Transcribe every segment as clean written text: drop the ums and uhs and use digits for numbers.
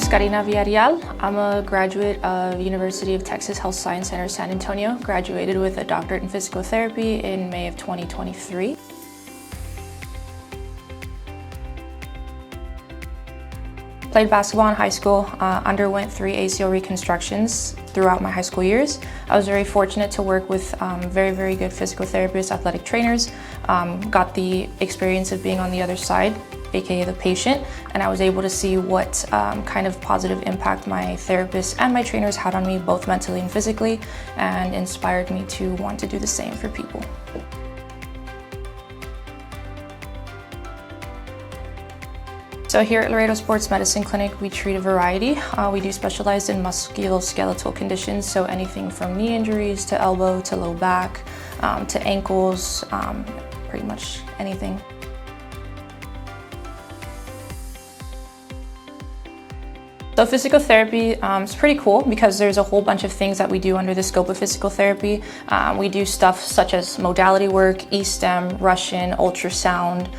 name's Karina Villarreal. I'm a graduate of University of Texas Health Science Center, San Antonio. Graduated with a doctorate in physical therapy in May of 2023. Played basketball in high school, underwent 3 ACL reconstructions throughout my high school years. I was very fortunate to work with very good physical therapists, athletic trainers, got the experience of being on the other side, aka the patient, and I was able to see what kind of positive impact my therapists and my trainers had on me, both mentally and physically, and inspired me to want to do the same for people. So here at Laredo Sports Medicine Clinic, we treat a variety. We do specialize in musculoskeletal conditions, so anything from knee injuries to elbow to low back to ankles, pretty much anything. So physical therapy is pretty cool because there's a whole bunch of things that we do under the scope of physical therapy. We do stuff such as modality work, E-stem, Russian, ultrasound,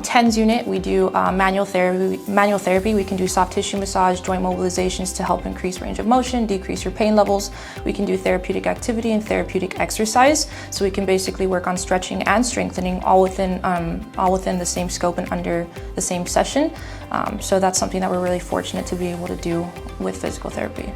TENS unit. We do manual therapy. We can do soft tissue massage, joint mobilizations to help increase range of motion, decrease your pain levels. We can do therapeutic activity and therapeutic exercise. So we can basically work on stretching and strengthening all within the same scope and under the same session. So that's something that we're really fortunate to be able to do with physical therapy.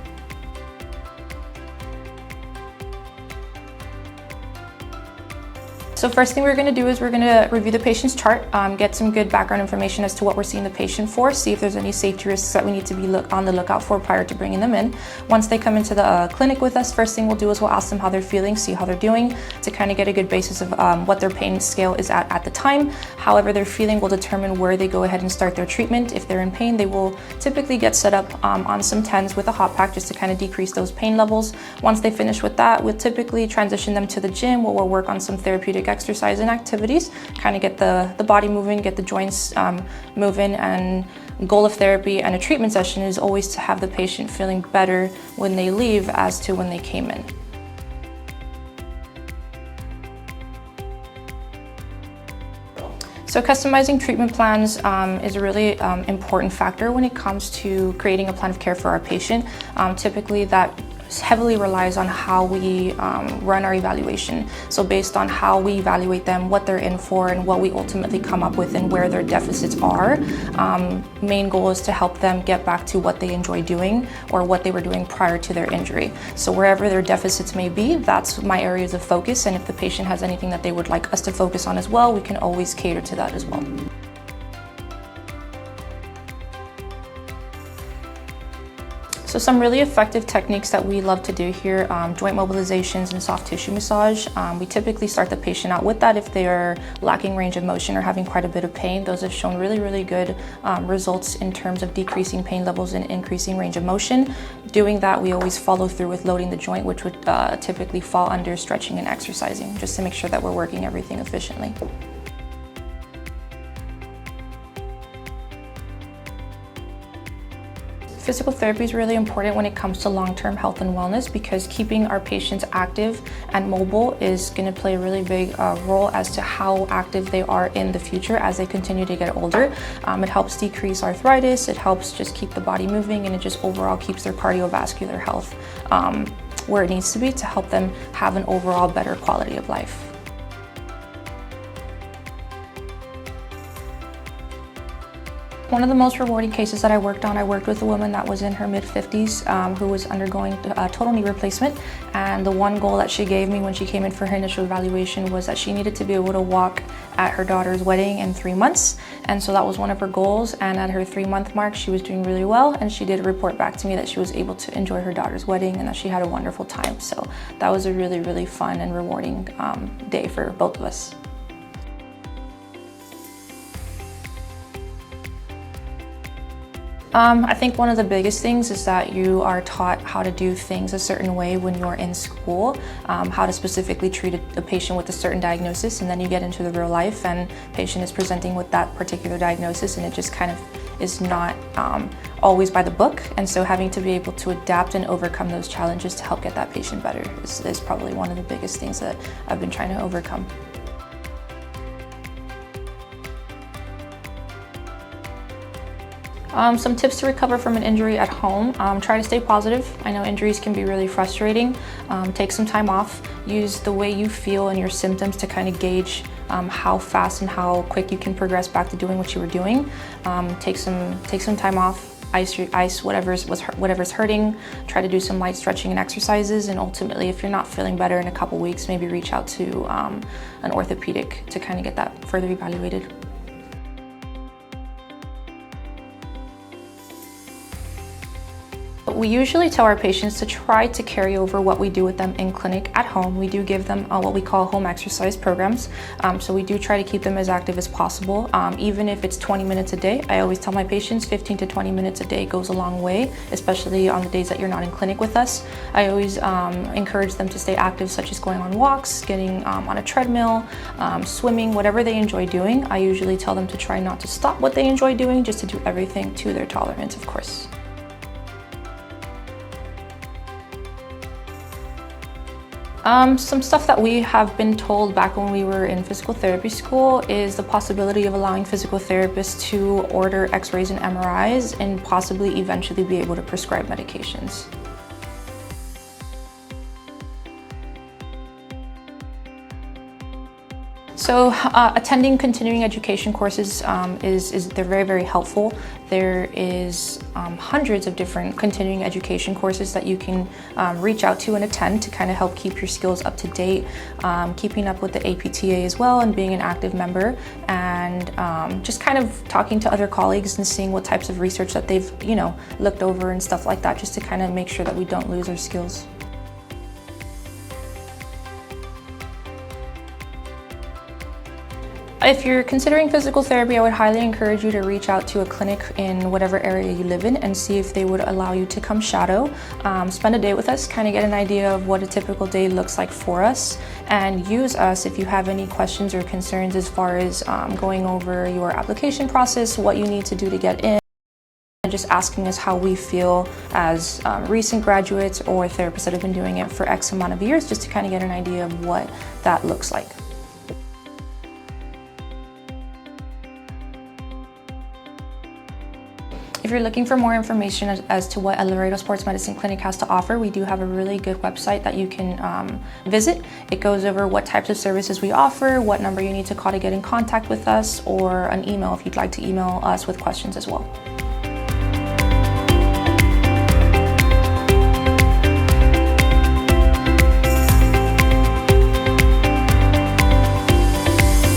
So first thing we're going to do is we're going to review the patient's chart, get some good background information as to what we're seeing the patient for, see if there's any safety risks that we need to be on the lookout for prior to bringing them in. Once they come into the clinic with us, first thing we'll do is we'll ask them how they're feeling, see how they're doing, to kind of get a good basis of what their pain scale is at the time. However they're feeling will determine where they go ahead and start their treatment. If they're in pain, they will typically get set up on some TENS with a hot pack just to kind of decrease those pain levels. Once they finish with that, we'll typically transition them to the gym where we'll work on some therapeutic exercise and activities, kind of get the body moving, get the joints moving, and goal of therapy and a treatment session is always to have the patient feeling better when they leave as to when they came in. So customizing treatment plans is a really important factor when it comes to creating a plan of care for our patient. Typically that heavily relies on how we run our evaluation. So based on how we evaluate them, what they're in for, and what we ultimately come up with and where their deficits are, main goal is to help them get back to what they enjoy doing or what they were doing prior to their injury. So wherever their deficits may be, that's my areas of focus, and if the patient has anything that they would like us to focus on as well, we can always cater to that as well. So some really effective techniques that we love to do here, joint mobilizations and soft tissue massage. We typically start the patient out with that if they are lacking range of motion or having quite a bit of pain. Those have shown really good results in terms of decreasing pain levels and increasing range of motion. Doing that, we always follow through with loading the joint, which would typically fall under stretching and exercising, just to make sure that we're working everything efficiently. Physical therapy is really important when it comes to long-term health and wellness because keeping our patients active and mobile is going to play a really big role as to how active they are in the future as they continue to get older. It helps decrease arthritis, it helps just keep the body moving, and it just overall keeps their cardiovascular health where it needs to be to help them have an overall better quality of life. One of the most rewarding cases that I worked with a woman that was in her mid-50s who was undergoing a total knee replacement, and the one goal that she gave me when she came in for her initial evaluation was that she needed to be able to walk at her daughter's wedding in 3 months, and so that was one of her goals, and at her 3-month mark she was doing really well, and she did report back to me that she was able to enjoy her daughter's wedding and that she had a wonderful time. So that was a really fun and rewarding day for both of us. I think one of the biggest things is that you are taught how to do things a certain way when you're in school, how to specifically treat a patient with a certain diagnosis, and then you get into the real life and patient is presenting with that particular diagnosis, and it just kind of is not always by the book. And so having to be able to adapt and overcome those challenges to help get that patient better is probably one of the biggest things that I've been trying to overcome. Some tips to recover from an injury at home. Try to stay positive. I know injuries can be really frustrating. Take some time off. Use the way you feel and your symptoms to kind of gauge how fast and how quick you can progress back to doing what you were doing. Take some time off. Ice whatever's hurting. Try to do some light stretching and exercises, and ultimately, if you're not feeling better in a couple weeks, maybe reach out to an orthopedic to kind of get that further evaluated. We usually tell our patients to try to carry over what we do with them in clinic at home. We do give them what we call home exercise programs. So we do try to keep them as active as possible. Even if it's 20 minutes a day, I always tell my patients 15 to 20 minutes a day goes a long way, especially on the days that you're not in clinic with us. I always encourage them to stay active, such as going on walks, getting on a treadmill, swimming, whatever they enjoy doing. I usually tell them to try not to stop what they enjoy doing, just to do everything to their tolerance, of course. Some stuff that we have been told back when we were in physical therapy school is the possibility of allowing physical therapists to order x-rays and MRIs and possibly eventually be able to prescribe medications. So attending continuing education courses they're very, very helpful. There is hundreds of different continuing education courses that you can reach out to and attend to kind of help keep your skills up to date, keeping up with the APTA as well, and being an active member, and just kind of talking to other colleagues and seeing what types of research that they've looked over and stuff like that, just to kind of make sure that we don't lose our skills. If you're considering physical therapy, I would highly encourage you to reach out to a clinic in whatever area you live in and see if they would allow you to come shadow. Spend a day with us, kind of get an idea of what a typical day looks like for us, and use us if you have any questions or concerns as far as going over your application process, what you need to do to get in, and just asking us how we feel as recent graduates or therapists that have been doing it for X amount of years, just to kind of get an idea of what that looks like. If you're looking for more information as to what a Laredo Sports Medicine Clinic has to offer, we do have a really good website that you can visit. It goes over what types of services we offer, what number you need to call to get in contact with us, or an email if you'd like to email us with questions as well.